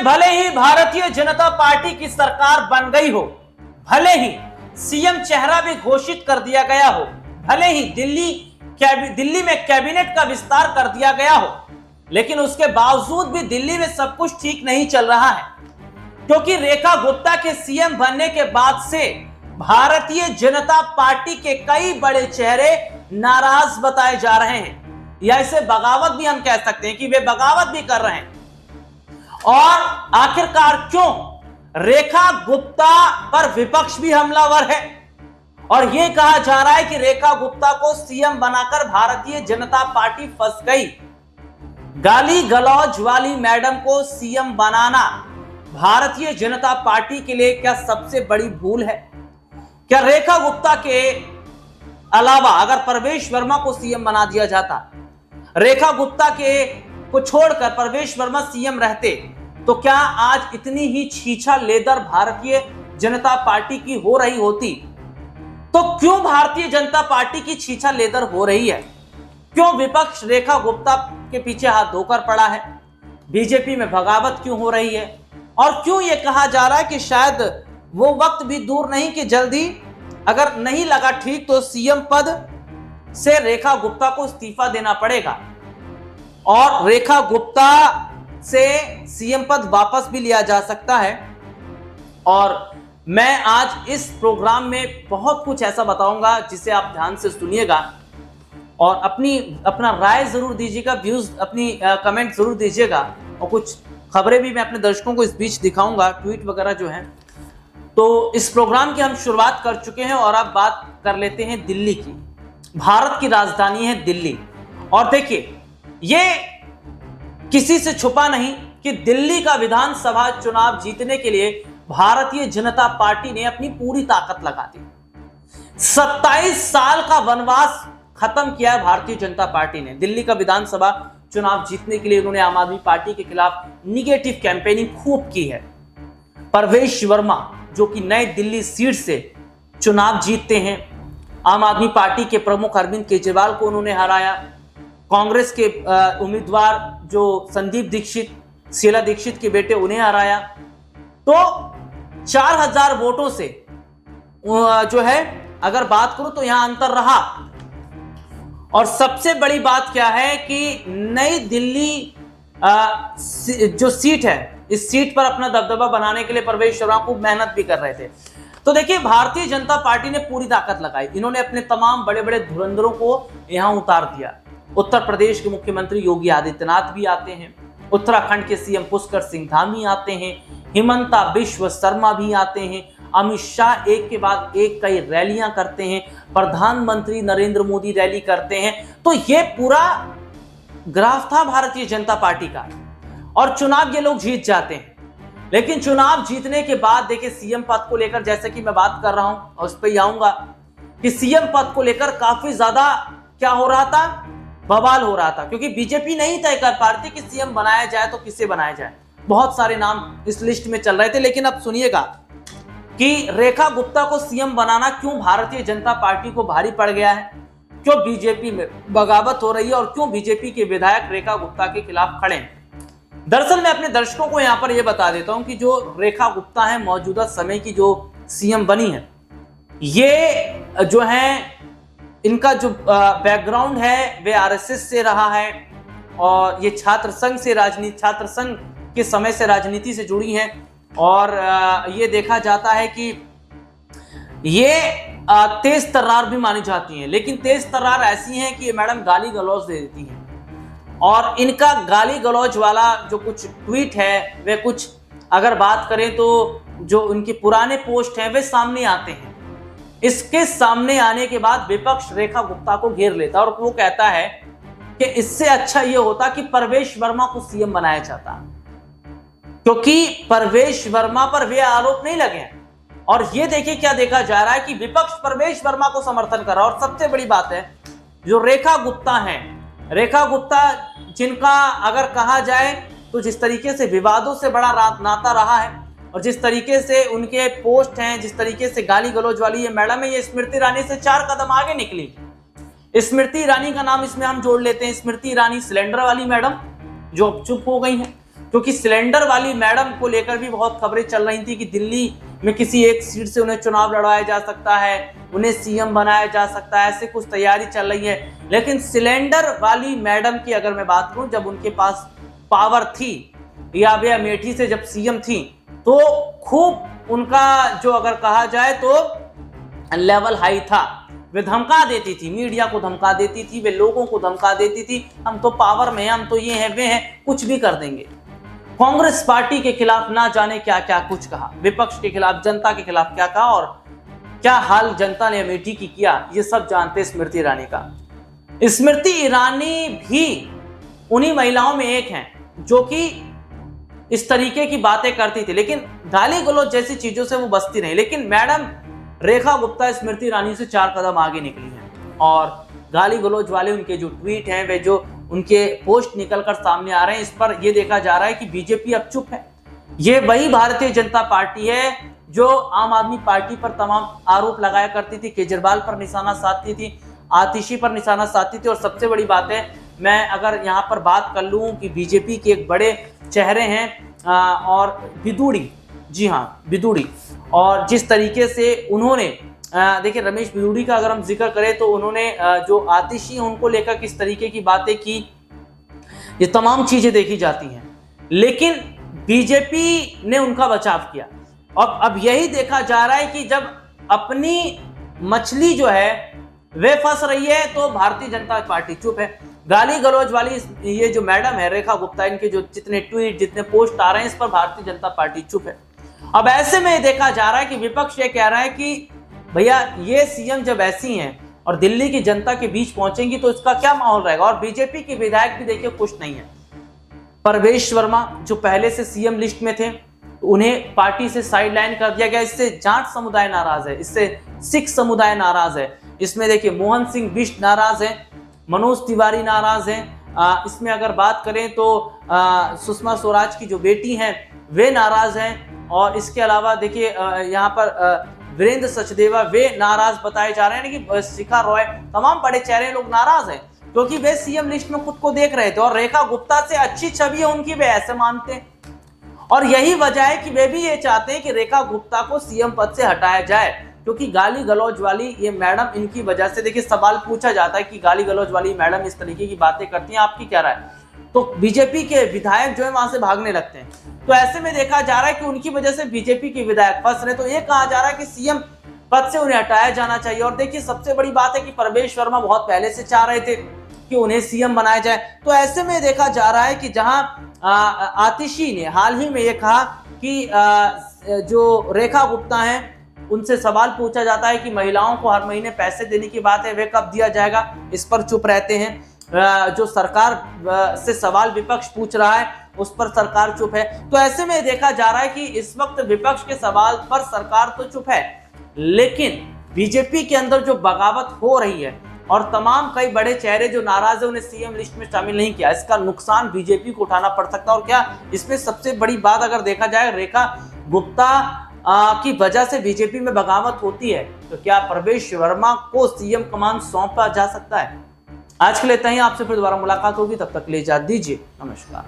भले ही भारतीय जनता पार्टी की सरकार बन गई हो, भले ही सीएम चेहरा भी घोषित कर दिया गया हो, भले ही दिल्ली में कैबिनेट का विस्तार कर दिया गया हो, लेकिन उसके बावजूद भी दिल्ली में सब कुछ ठीक नहीं चल रहा है। क्योंकि रेखा गुप्ता के सीएम बनने के बाद से भारतीय जनता पार्टी के कई बड़े चेहरे नाराज बताए जा रहे हैं, या इसे बगावत भी हम कह सकते हैं कि वे बगावत भी कर रहे हैं। और आखिरकार क्यों रेखा गुप्ता पर विपक्ष भी हमलावर है, और यह कहा जा रहा है कि रेखा गुप्ता को सीएम बनाकर भारतीय जनता पार्टी फंस गई। गाली गलौज वाली मैडम को सीएम बनाना भारतीय जनता पार्टी के लिए क्या सबसे बड़ी भूल है? क्या रेखा गुप्ता के अलावा अगर परवेश वर्मा को सीएम बना दिया जाता, रेखा गुप्ता को छोड़कर परवेश वर्मा सीएम रहते, तो क्या आज इतनी ही छीछा लेदर भारतीय जनता पार्टी की हो रही होती? तो क्यों भारतीय जनता पार्टी की छीछा लेदर हो रही है? क्यों विपक्ष रेखा गुप्ता के पीछे हाथ धोकर पड़ा है? बीजेपी में बगावत क्यों हो रही है? और क्यों यह कहा जा रहा है कि शायद वो वक्त भी दूर नहीं कि जल्दी अगर नहीं लगा ठीक तो सीएम पद से रेखा गुप्ता को इस्तीफा देना पड़ेगा और रेखा गुप्ता से सीएम पद वापस भी लिया जा सकता है। और मैं आज इस प्रोग्राम में बहुत कुछ ऐसा बताऊंगा जिसे आप ध्यान से सुनिएगा और अपना राय जरूर दीजिएगा, व्यूज अपनी कमेंट जरूर दीजिएगा, और कुछ खबरें भी मैं अपने दर्शकों को इस बीच दिखाऊंगा, ट्वीट वगैरह जो हैं। तो इस प्रोग्राम की हम शुरुआत कर चुके हैं और अब बात कर लेते हैं दिल्ली की। भारत की राजधानी है दिल्ली, और देखिए ये किसी से छुपा नहीं कि दिल्ली का विधानसभा चुनाव जीतने के लिए भारतीय जनता पार्टी ने अपनी पूरी ताकत लगा दी। 27 साल का वनवास खत्म किया है भारतीय जनता पार्टी ने। दिल्ली का विधानसभा चुनाव जीतने के लिए उन्होंने आम आदमी पार्टी के खिलाफ निगेटिव कैंपेनिंग खूब की है। परवेश वर्मा जो कि नई दिल्ली सीट से चुनाव जीतते हैं, आम आदमी पार्टी के प्रमुख अरविंद केजरीवाल को उन्होंने हराया। कांग्रेस के उम्मीदवार जो संदीप दीक्षित, शीला दीक्षित के बेटे, उन्हें हराया। तो 4000 वोटों से जो है अगर बात करूं तो यहां अंतर रहा। और सबसे बड़ी बात क्या है कि नई दिल्ली जो सीट है, इस सीट पर अपना दबदबा बनाने के लिए परवेश वर्मा खूब मेहनत भी कर रहे थे। तो देखिए भारतीय जनता पार्टी ने पूरी ताकत लगाई। इन्होंने अपने तमाम बड़े बड़े धुरंधरों को यहां उतार दिया। उत्तर प्रदेश के मुख्यमंत्री योगी आदित्यनाथ भी आते हैं, उत्तराखंड के सीएम पुष्कर सिंह धामी आते हैं, हिमंता बिश्व शर्मा भी आते हैं, अमित शाह एक के बाद एक कई रैलियां करते हैं, प्रधानमंत्री नरेंद्र मोदी रैली करते हैं। तो ये पूरा ग्राफ था भारतीय जनता पार्टी का, और चुनाव ये लोग जीत जाते हैं। लेकिन चुनाव जीतने के बाद देखिए सीएम पद को लेकर, जैसे कि मैं बात कर रहा हूं और उस पर ही आऊंगा कि सीएम पद को लेकर काफी ज्यादा क्या हो रहा था, बवाल हो रहा था। क्योंकि बीजेपी नहीं तय कर पा रही थी कि सीएम बनाया जाए तो किसे बनाया जाए। बहुत सारे नाम इस लिस्ट में चल रहे थे, लेकिन अब सुनिएगा कि रेखा गुप्ता को सीएम बनाना क्यों भारतीय जनता पार्टी को भारी पड़ गया है, क्यों बीजेपी में बगावत हो रही है और क्यों बीजेपी के विधायक रेखा गुप्ता के खिलाफ खड़े हैं। दरअसल मैं अपने दर्शकों को यहां पर यह बता देता हूं कि जो रेखा गुप्ता है, मौजूदा समय की जो सीएम बनी है, ये जो है इनका जो बैकग्राउंड है वे आरएसएस से रहा है, और ये छात्र संघ के समय से राजनीति से जुड़ी हैं। और ये देखा जाता है कि ये तेज तर्रार भी मानी जाती हैं, लेकिन तेज तर्रार ऐसी हैं कि ये मैडम गाली गलौज दे देती हैं। और इनका गाली गलौज वाला जो कुछ ट्वीट है, वे कुछ अगर बात करें तो जो उनके पुराने पोस्ट हैं वे सामने आते हैं। इसके सामने आने के बाद विपक्ष रेखा गुप्ता को घेर लेता और वो कहता है कि इससे अच्छा ये होता कि परवेश वर्मा को सीएम बनाया जाता, क्योंकि परवेश वर्मा पर वे आरोप नहीं लगे हैं। और ये देखिए क्या देखा जा रहा है कि विपक्ष परवेश वर्मा को समर्थन कर रहा है। और सबसे बड़ी बात है जो रेखा गुप्ता हैं, रेखा गुप्ता जिनका अगर कहा जाए तो जिस तरीके से विवादों से बड़ा नाता रहा है और जिस तरीके से उनके पोस्ट हैं, जिस तरीके से गाली गलौज वाली ये मैडम है, ये स्मृति ईरानी से 4 कदम आगे निकली। स्मृति ईरानी का नाम इसमें हम जोड़ लेते हैं। स्मृति ईरानी सिलेंडर वाली मैडम जो अब चुप हो गई हैं। क्योंकि सिलेंडर वाली मैडम को लेकर भी बहुत खबरें चल रही थी कि दिल्ली में किसी एक सीट से उन्हें चुनाव लड़वाया जा सकता है, उन्हें सीएम बनाया जा सकता है, ऐसे कुछ तैयारी चल रही है। लेकिन सिलेंडर वाली मैडम की अगर मैं बात करूं, जब उनके पास पावर थी या वे अमेठी से जब सीएम थी तो खूब उनका जो अगर कहा जाए तो लेवल हाई था। वे धमका देती थी, मीडिया को धमका देती थी, वे लोगों को धमका देती थी, हम तो पावर में हैं, हम तो ये हैं वे हैं, कुछ भी कर देंगे। कांग्रेस पार्टी के खिलाफ ना जाने क्या क्या कुछ कहा, विपक्ष के खिलाफ, जनता के खिलाफ क्या कहा और क्या हाल जनता ने अमेठी की किया, ये सब जानते स्मृति ईरानी का। स्मृति ईरानी भी उन्हीं महिलाओं में एक हैं जो कि इस तरीके की बातें करती थी, लेकिन गाली गलौज जैसी चीजों से वो बचती रही। लेकिन मैडम रेखा गुप्ता स्मृति ईरानी से 4 कदम आगे निकली हैं और गाली गलौज वाले उनके जो ट्वीट हैं, वे जो उनके पोस्ट निकलकर सामने आ रहे हैं, इस पर यह देखा जा रहा है कि बीजेपी अब चुप है। ये वही भारतीय जनता पार्टी है जो आम आदमी पार्टी पर तमाम आरोप लगाया करती थी, केजरीवाल पर निशाना साधती थी, आतिशी पर निशाना साधती थी। और सबसे बड़ी बात है, मैं अगर यहाँ पर बात कर लूँ कि बीजेपी के एक बड़े चेहरे हैं और बिदुड़ी, जी हाँ बिदुड़ी, और जिस तरीके से उन्होंने देखिए रमेश बिदुड़ी का अगर हम जिक्र करें तो उन्होंने जो आतिशी उनको लेकर किस तरीके की बातें की, ये तमाम चीजें देखी जाती हैं। लेकिन बीजेपी ने उनका बचाव किया और अब यही देखा जा रहा है कि जब अपनी मछली जो है वे फंस रही है तो भारतीय जनता पार्टी चुप है। गाली गलौज वाली ये जो मैडम है रेखा गुप्ता, इनके जो जितने ट्वीट, जितने पोस्ट आ रहे हैं, इस पर भारतीय जनता पार्टी चुप है। अब ऐसे में देखा जा रहा है कि विपक्ष ये कह रहा है कि भैया ये सीएम जब ऐसी हैं और दिल्ली की जनता के बीच पहुंचेंगी तो इसका क्या माहौल रहेगा। और बीजेपी के विधायक भी देखिए खुश नहीं है। परवेश वर्मा जो पहले से सीएम लिस्ट में थे, उन्हें पार्टी से साइडलाइन कर दिया गया। इससे जाट समुदाय नाराज है, इससे सिख समुदाय नाराज है, इसमें देखिए मोहन सिंह बिष्ट नाराज है, मनोज तिवारी नाराज हैं, इसमें अगर बात करें तो सुषमा स्वराज की जो बेटी हैं वे नाराज हैं, और इसके अलावा देखिए यहाँ पर वीरेंद्र सचदेवा वे नाराज बताए जा रहे हैं कि शिखा रॉय, तमाम बड़े चेहरे लोग नाराज हैं क्योंकि वे सीएम लिस्ट में खुद को देख रहे थे और रेखा गुप्ता से अच्छी छवि है उनकी, वे ऐसे मानते हैं। और यही वजह है कि वे भी ये चाहते हैं कि रेखा गुप्ता को सीएम पद से हटाया जाए, क्योंकि गाली गलौज वाली ये मैडम, इनकी वजह से देखिए सवाल पूछा जाता है कि गाली गलौज वाली मैडम इस तरीके की बातें करती हैं, आपकी क्या राय, तो बीजेपी के विधायक जो है वहां से भागने लगते हैं। तो ऐसे में देखा जा रहा है कि उनकी वजह से बीजेपी के विधायक फंस रहे, तो ये कहा जा रहा है कि सीएम पद से उन्हें हटाया जाना चाहिए। और देखिए सबसे बड़ी बात है कि परवेश वर्मा बहुत पहले से चाह रहे थे कि उन्हें सीएम बनाया जाए। तो ऐसे में देखा जा रहा है कि जहां आतिशी ने हाल ही में ये कहा कि जो रेखा गुप्ता हैं उनसे सवाल पूछा जाता है कि महिलाओं को हर महीने पैसे देने की बात है, वे कब दिया जाएगा, इस पर चुप रहते हैं। जो सरकार से सवाल विपक्ष पूछ रहा है उस पर सरकार चुप है। तो ऐसे में देखा जा रहा है कि इस वक्त विपक्ष के सवाल पर सरकार तो चुप है, लेकिन बीजेपी के अंदर जो बगावत हो रही है और तमाम कई बड़े चेहरे जो नाराज है उन्हें सीएम लिस्ट में शामिल नहीं किया, इसका नुकसान बीजेपी को उठाना पड़ सकता है। और क्या इसमें सबसे बड़ी बात अगर देखा जाए, रेखा गुप्ता की वजह से बीजेपी में बगावत होती है, तो क्या परवेश वर्मा को सीएम कमान सौंपा जा सकता है। आज के लिए इतना ही, आपसे फिर दोबारा मुलाकात होगी, तब तक के लिए इजाजत दीजिए, नमस्कार।